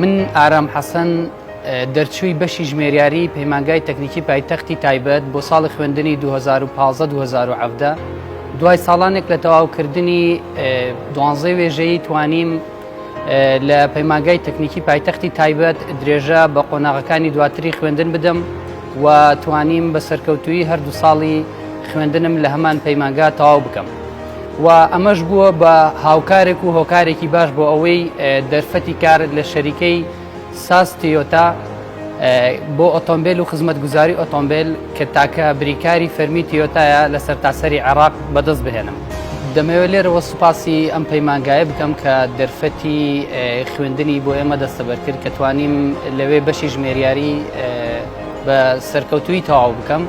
من ئارام حەسەن دەرچووی بەشی ژمێریاری پەیمانگای تەکنیکی پایتەختی تایبەت بۆ ساڵی خوێندنی 2015-2017 دوای ساڵانێک لە تەواوکردنی 12 وێژەیی توانیم لە پەیمانگای تەکنیکی پایتەختی تایبەت درێژە بە قۆناغەکانی دواتری خوێندن بدەم و توانیم بە سەرکەوتووی هەردوو ساڵی خوێندنم لە هەمان پەیمانگا تەواو بکەم و ئەمەش بووە بە هاوکارێک و هۆکارێکی باش بۆ ئەوەی دەرفەتی کار لە شەریکەی ساس تیۆتا بۆ ئۆتۆمبیل و خزمەتگوزاری ئۆتۆمبیل کە تاکە بریکاری فەرمی تیۆتایە لە سەرتاسەری عێراق بەدەست بهێنم. دەمەوێت لێرەوە سوپاسی ئەم پەیمانگایە بکەم کە دەرفەتی خوێندنی بۆ ئێمە دەستەبەر کرد کە توانیم لەوێ بەشی ژمێریاری بە سەرکەوتووی تەواو بکەم.